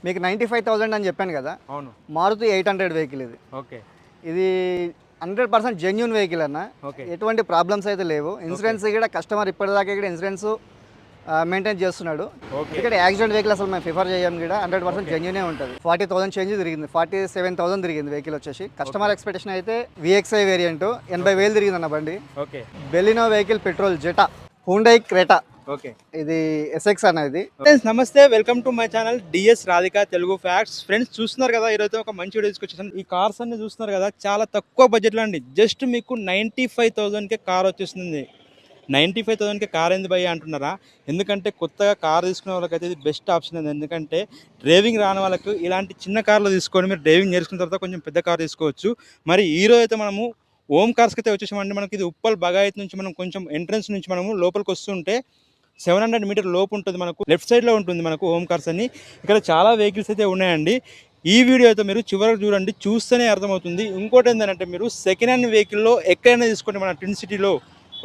మీకు 95,000 అని చెప్పాను కదా. అవును. మారుతి 800 వెహికల్ ఇది. ఓకే. ఇది 100% జెన్యూన్ వెహికల్ అన్న. ఓకే. ఎటువంటి ప్రాబ్లమ్స్ అయితే లేవు. ఇన్సూరెన్స్ కూడా కస్టమర్ ఇప్పటిదాకా కూడా ఇన్సూరెన్స్ మెయింటైన్ చేస్తున్నాడు. ఓకే. ఇక్కడ యాక్సిడెంట్ వెహికల్ అసలు మేము ప్రిఫర్ చేయం కూడా 100% జెన్యూనే ఉంటుంది. 40,000 చేంజ్ తిరిగింది, 47,000 తిరిగింది వెహికల్ వచ్చేసి. కస్టమర్ ఎక్స్పెక్టేషన్ అయితే VXI వేరియంట్ 80,000 తిరిగింది అన్న బండి. Okay. Baleno vehicle petrol Zeta, Hyundai Creta, okay. ఇది SX అనేది. ఫ్రెండ్స్ నమస్తే, welcome to my channel DS Radhika Telugu facts. Friends చూస్తున్నారు కదా, ఈరోజు ఒక మంచి వీడియో తీసుకొచ్చేసాను. ఈ కార్స్ అన్ని చూస్తున్నారు కదా, చాలా తక్కువ బడ్జెట్లో అండి. జస్ట్ మీకు 95,000కే కార్ వచ్చేస్తుంది. 95,000కే కార్ ఎందుకు భయ్యా అంటున్నారా? ఎందుకంటే కొత్తగా కార్ తీసుకునే వాళ్ళకైతే ఇది బెస్ట్ ఆప్షన్ ఉంది. ఎందుకంటే డ్రైవింగ్ రాని వాళ్ళకు ఇలాంటి చిన్న కార్లు తీసుకొని మీరు డ్రైవింగ్ నేర్చుకున్న తర్వాత కొంచెం పెద్ద కార్ తీసుకోవచ్చు. మరి ఈరోజు అయితే మనము ఓం కార్స్కి అయితే వచ్చేసామండి. మనకి ఇది ఉప్పల్ బగాయత్ నుంచి మనం కొంచెం ఎంట్రన్స్ నుంచి మనము లోపలికి వస్తుంటే 700 మీటర్ లోపు ఉంటుంది. మనకు లెఫ్ట్ సైడ్లో ఉంటుంది మనకు హోమ్ కార్స్ అని. ఇక్కడ చాలా వెహికల్స్ అయితే ఉన్నాయండి. ఈ వీడియో అయితే మీరు చివరికి చూడండి, చూస్తేనే అర్థమవుతుంది. ఇంకోటి ఏంటంటే మీరు సెకండ్ హ్యాండ్ వెహికల్లో ఎక్కడైనా తీసుకోండి, మన ట్విన్ సిటీలో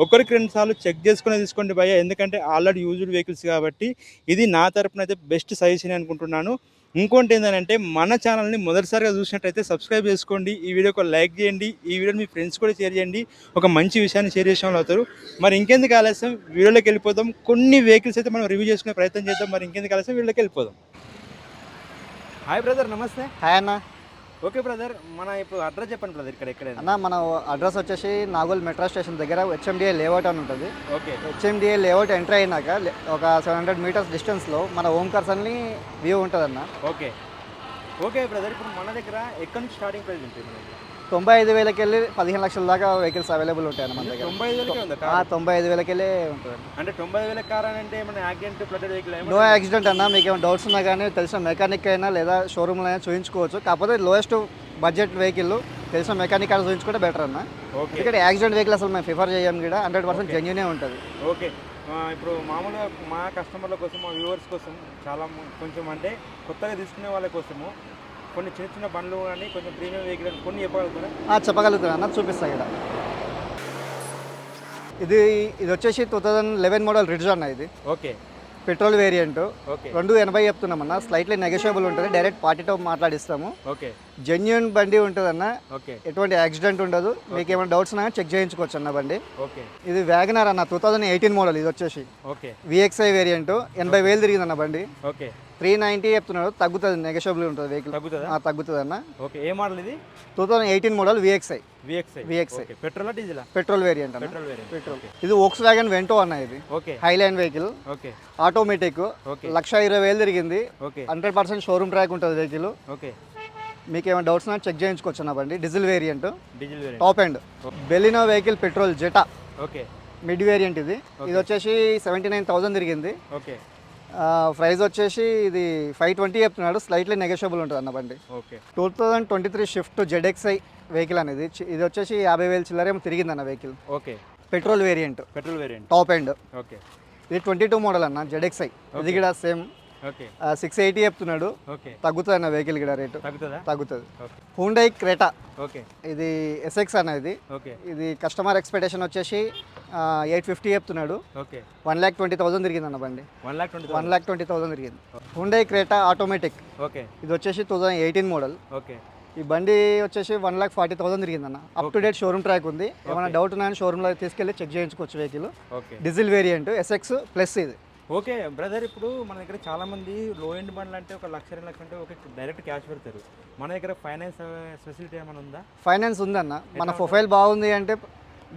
ఒకరికి 2 సార్లు చెక్ చేసుకునే తీసుకోండి భయ్య. ఎందుకంటే ఆల్రెడీ యూజ్డ్ వెహికల్స్ కాబట్టి ఇది నా తరపున అయితే బెస్ట్ సజెషన్ అనుకుంటున్నాను. ఇంకోటి ఏంటంటే మన ఛానల్ని మొదటిసారిగా చూసినట్టయితే సబ్స్క్రైబ్ చేసుకోండి, ఈ వీడియోకి లైక్ చేయండి, ఈ వీడియోని మీ ఫ్రెండ్స్ కూడా షేర్ చేయండి. ఒక మంచి విషయాన్ని షేర్ చేసిన వాళ్ళు అవుతారు. మరి ఇంకెందుకు ఆలస్యం, వీడియోలోకి వెళ్ళిపోదాం. కొన్ని వెహికల్స్ అయితే మనం రివ్యూ చేసుకునే ప్రయత్నం చేద్దాం. మరి ఇంకెందుకు ఆలస్యం, వీడియోలోకి వెళ్ళిపోదాం. హాయ్ బ్రదర్, నమస్తే. హాయ్ అన్న. ఓకే బ్రదర్, మన ఇప్పుడు అడ్రస్ చెప్పండి బ్రదర్. ఇక్కడ అన్న మన అడ్రస్ వచ్చేసి నాగోల్ మెట్రో స్టేషన్ దగ్గర HMDA లేఅవుట్ అని ఉంటుంది. ఓకే. HMDA లేఅవుట్ ఎంటర్ అయినాక ఒక 700 మీటర్స్ డిస్టెన్స్లో మన ఓం కార్స్ అని వ్యూ ఉంటుంది అన్న. ఓకే. ఓకే బ్రదర్, ఇప్పుడు మన దగ్గర ఎక్కడి నుంచి స్టార్టింగ్ ప్రైస్ ఉంటుంది? మన దగ్గర 95,000 వెళ్ళి 15 లక్షల దాకా వెహికల్స్ అవైలబుల్ ఉంటాయి అన్న మన దగ్గర. 95,000కే ఉందా? 95,000 వెళ్ళే ఉంటుంది. అంటే 90,000 కార్ అని అంటే మన accident flood vehicle no accident అన్న. మీకు ఏమైనా డౌట్స్ ఉన్నా కానీ తెలిసిన మెకానిక్ అయినా లేదా షోరూమ్లో అయినా చూపించుకోవచ్చు. కాకపోతే లోయెస్ట్ బడ్జెట్ వెహికల్ తెలిసిన మెకానిక్ అయినా చూపించుకుంటే బెటర్ అన్న. ఓకే. ఇక్కడ యాక్సిడెంట్ వెహికల్ అసలు మేము ప్రిఫర్ చేయం కూడా 100% జెన్యూనే ఉంటుంది. ఓకే. ఇప్పుడు మామూలుగా మా కస్టమర్ల కోసం, మా వ్యూవర్స్ కోసం చాలా కొంచెం అంటే కొత్తగా తీసుకునే వాళ్ళ కోసము కొన్ని చిన్న చిన్న బండ్లు కానీ కొంచెం ప్రీమియం వెహికల్ కొన్ని చెప్పగలుగుతారా? చెప్పగలుగుతాను అన్న, చూపిస్తాను ఇక్కడ. ఇది వచ్చేసి 2011 మోడల్ రిడ్జ్ అన్న. ఇది ఓకే. Petrol variant. ఓకే. 280 చెప్తున్నామన్న. స్లైట్లీ నెగోషియబుల్ ఉంటుంది. డైరెక్ట్ పార్టీతో మాట్లాడిస్తాము. ఓకే. జెన్యూన్ బండి ఉంటుంది అన్న. ఓకే. ఎటువంటి యాక్సిడెంట్ ఉండదు. మీకు ఏమైనా డౌట్స్ ఉన్నా చెక్ చేయించుకోవచ్చు అన్న బండి. ఓకే. ఇది వ్యాగనర్ అన్న, 2018 మోడల్. ఇది వచ్చేసి ఓకే. VXI variant. 80,000 తిరిగింది అన్న బండి. ఓకే. 390 చెప్తున్నాడు. తగ్గుతుంది, నెగోషియబుల్ ఉంటుంది వెహికల్. తగ్గుతుంది అన్న. ఓకే. ఏ మోడల్ ఇది? 2018 model VXI. VXI. Petrol diesel? Petrol variant అన్న. పెట్రోల్. ఇది వోక్స్వ్యాగన్ వెంటో అన్న. ఇది okay. Highline vehicle. Okay. Automatic. 1,20,000 తిరిగింది. ఓకే. 100% షోరూమ్ ట్రాక్ ఉంటుంది వెహికల్. ఓకే. మీకు ఏమైనా డౌట్స్ ఉన్నా చెక్ చేయించుకోవచ్చు అన్న బండి. Diesel variant, diesel top end. Baleno vehicle petrol Zeta, okay. Mid variant. ఇది వచ్చేసి 79,000 తిరిగింది. ఓకే. ప్రైస్ వచ్చేసి ఇది 520 చెప్తున్నాడు. స్లైట్లీ నెగోషియబుల్ ఉంటుంది అన్న బండి. ఓకే. 2023 షిఫ్ట్ ZXI వెహికల్ అనేది. ఇది వచ్చేసి 50,000 చిల్లరేమో తిరిగింది అన్న vehicle. Okay. Petrol variant, top end. Okay. ఇది 22 మోడల్ అన్న, ZXI. ఇది కూడా సేమ్. ఓకే. 680 చెప్తున్నాడు. ఓకే. తగ్గుతుంది అన్న వెహికల్ కూడా రేటు. తగ్గుతుంది. Hyundai Creta. ఓకే. ఇది SX అన్న. ఇది ఓకే. ఇది కస్టమర్ ఎక్స్పెక్టేషన్ వచ్చేసి 850 చెప్తున్నాడు. ఓకే. 1,20,000 తిరిగింది అన్న బండి. 1,20,000 తిరిగింది. Hyundai Creta automatic. ఓకే. ఇది వచ్చేసి 2018 మోడల్. ఓకే. ఈ బండి వచ్చేసి 1,40,000 తిరిగింది అన్న. Up to date showroom track ఉంది. ఏమైనా డౌట్ ఉన్నాయని షోరూమ్లో తీసుకెళ్ళి చెక్ చేయించుకోవచ్చు vehicle. Diesel variant SX plus ఇది. ఓకే బ్రదర్, ఇప్పుడు మన దగ్గర చాలా మంది లో ఎండ్ బండ్లు అంటే 1,00,000 2 లక్షలు అంటే ఓకే డైరెక్ట్ క్యాష్ పెడతారు. మన దగ్గర ఫైనాన్స్ ఫెసిలిటీ ఏమైనా ఉందా? ఫైనాన్స్ ఉందన్న. మన ప్రొఫైల్ బాగుంది అంటే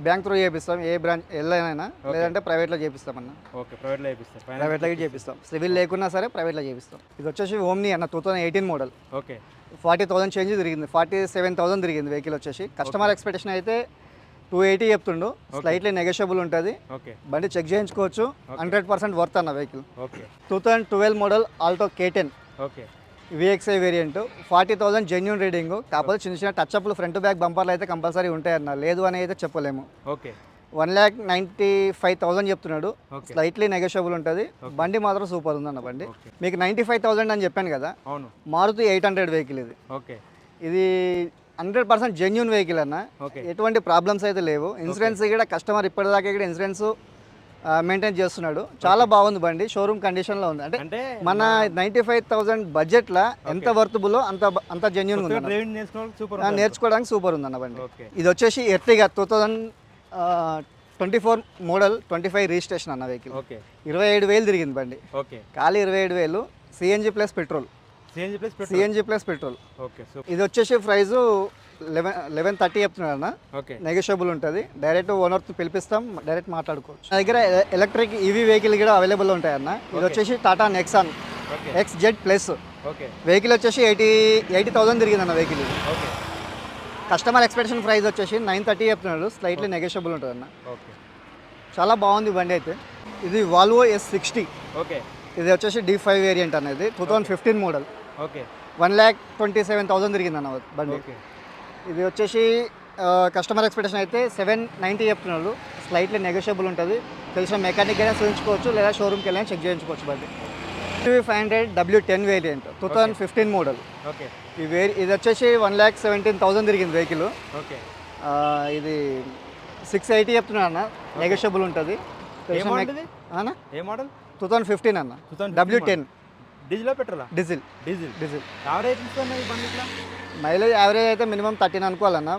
బ్యాంక్ త్రూ చేపిస్తాం. ఏ బ్రాంచ్ ఎల్లైనా, లేదంటే ప్రైవేట్లో చేపిస్తామన్న. ఓకే. ప్రైవేట్లో చేపిస్తాం. ప్రైవేట్లో చేపిస్తాం. సివిల్ లేకున్నా సరే ప్రైవేట్లో చేపిస్తాం. ఇది వచ్చేసి ఓమ్ని అన్న, 2018 మోడల్. ఓకే. 40,000 చేంజ్ తిరిగింది. 47,000 తిరిగింది వెహికల్ వచ్చేసి. కస్టమర్ ఎక్స్పెక్టేషన్ అయితే 280 చెప్తుండు. స్లైట్లీ నెగోషియబుల్ ఉంటుంది. ఓకే. బండి చెక్ చేయించుకోవచ్చు. 100% వర్త్ అన్న vehicle. Okay. 2012 model Alto K10. Okay. VXI variant. 40,000 genuine reading. కాకపోతే చిన్న చిన్న టచ్అప్లు ఫ్రంట్ బ్యాక్ బంపర్లు అయితే కంపల్సరీ ఉంటాయన్న. లేదు అని అయితే చెప్పలేము. ఓకే. 1,95,000 చెప్తున్నాడు. స్లైట్లీ నెగోషియబుల్ ఉంటుంది. బండి మాత్రం సూపర్ ఉందన్న బండి. మీకు 95,000 అని చెప్పాను కదా. అవును. మారుతి 800 వెహికల్ ఇది. ఓకే. ఇది 100% జెన్యూన్ వెహికల్ అన్న. ఎటువంటి ప్రాబ్లమ్స్ అయితే లేవు. ఇన్సూరెన్స్ కూడా కస్టమర్ ఇప్పటిదాకా కూడా ఇన్సూరెన్స్ మెయింటైన్ చేస్తున్నాడు. చాలా బాగుంది బండి, షోరూమ్ కండిషన్లో ఉంది. అంటే అంటే మన 95,000 బడ్జెట్లో ఎంత వర్తబులో అంత జెన్యున్ ఉంది. డ్రైవింగ్ నేర్చుకోవడానికి సూపర్ నేర్చుకోవడానికి సూపర్ ఉందన్న బండి. ఓకే ఇది వచ్చేసి ఎర్టిగా 2024 మోడల్ 25 రిజిస్ట్రేషన్ అన్న వెహికల్. ఓకే 27,000 తిరిగింది బండి, ఓకే ఖాళీ 27,000. CNG plus petrol, CNG plus CNG plus petrol. Okay ఇది వచ్చేసి ప్రైజు 1130 చెప్తున్నారు అన్న. ఓకే నెగోషియబుల్ ఉంటుంది. డైరెక్ట్ ఓనర్తో పిలిపిస్తాం, డైరెక్ట్ మాట్లాడుకోవచ్చు. నా దగ్గర ఎలక్ట్రిక్ ఈవీ వెహికల్ కూడా అవైలబుల్ ఉంటాయి అన్న. ఇది వచ్చేసి Tata Nexon okay XZ plus okay vehicle వచ్చేసి 80,000 తిరిగింది అన్న వెహికల్. ఇది ఓకే కస్టమర్ ఎక్స్పెక్టేషన్ ప్రైస్ వచ్చేసి 930 చెప్తున్నాడు. స్లైట్లీ నెగోషియబుల్ ఉంటుంది అన్న. ఓకే చాలా బాగుంది బండి అయితే. ఇది వాల్వో S60. ఓకే ఇది వచ్చేసి D5 వేరియంట్ అనేది 2015 మోడల్. ఓకే 1,27,000 తిరిగింది అన్న బండి. ఓకే ఇది వచ్చేసి కస్టమర్ ఎక్స్పెక్టేషన్ అయితే 790 చెప్తున్నాడు. స్లైట్లీ నెగోషియబుల్ ఉంటుంది. తెలిసిన మెకానిక్ అయినా చూపించుకోవచ్చు, లేదా షోరూమ్కి వెళ్ళి చెక్ చేయించుకోవచ్చు బండి. 500 W10 వేరియంట్ 2015 మోడల్. ఓకే ఇది వచ్చేసి 1,17,000 తిరిగింది వెహికల్. ఓకే ఇది 680 చెప్తున్నాను అన్న, నెగోషియబుల్ ఉంటుంది. ఏ మోడల్ ఇది? అన్న ఏ మోడల్? 2015 అన్న. 2015 W10 డీజిల్ పెట్రోలా? డీజిల్. డీజిల్. డీజిల్ యావరేజ్ ఇస్తుంది ఈ బండి ఇట్లా? మైలేజ్ యావరేజ్ అయితే మినిమం 13 అనుకోవాలన్న.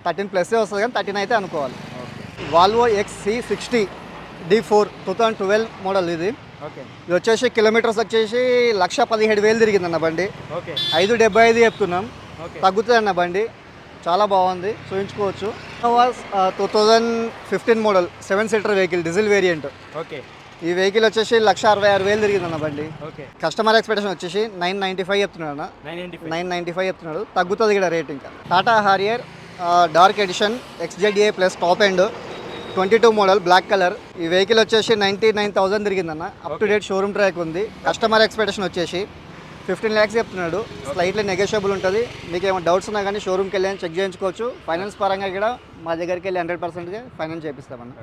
13 ప్లస్ వస్తుంది కానీ 13 అయితే అనుకోవాలి. Okay Volvo XC60 D4 2012 model. ఇది ఓకే వచ్చేసి కిలోమీటర్స్ వచ్చేసి 1,17,000 తిరిగిందన్న బండి. ఓకే 575 చెప్తున్నాం. ఓకే తగ్గుతుంది అన్న బండి, చాలా బాగుంది, చూపించుకోవచ్చు. 2015 model 7 seater vehicle diesel variant. Okay ఈ వెహికల్ వచ్చేసి 1,66,000 తిరిగిందన్న బండి. ఓకే కస్టమర్ ఎక్స్పెక్టేషన్ వచ్చేసి 995 చెప్తున్నాడు అన్న. 995 995 చెప్తున్నాడు. తగ్గుతుంది ఇక్కడ రేట్ ఇంకా. Tata Harrier dark edition XZA plus top end 22 model black colour. ఈ వెహికల్ వచ్చేసి 99,000 తిరిగిందన్న. Up to date showroom track ఉంది. కస్టమర్ ఎక్స్పెక్టేషన్ వచ్చేసి 15 lakhs చెప్తున్నాడు. స్లైట్లీ నెగోషియబుల్ ఉంటుంది. మీకు ఏమైనా డౌట్స్ ఉన్నా కానీ షోరూమ్కి వెళ్ళి చెక్ చేయించుకోవచ్చు. ఫైనాన్స్ పరంగా కూడా మా దగ్గరికి వెళ్ళి 100% ఫైనాన్స్ చేపిస్తామన్న.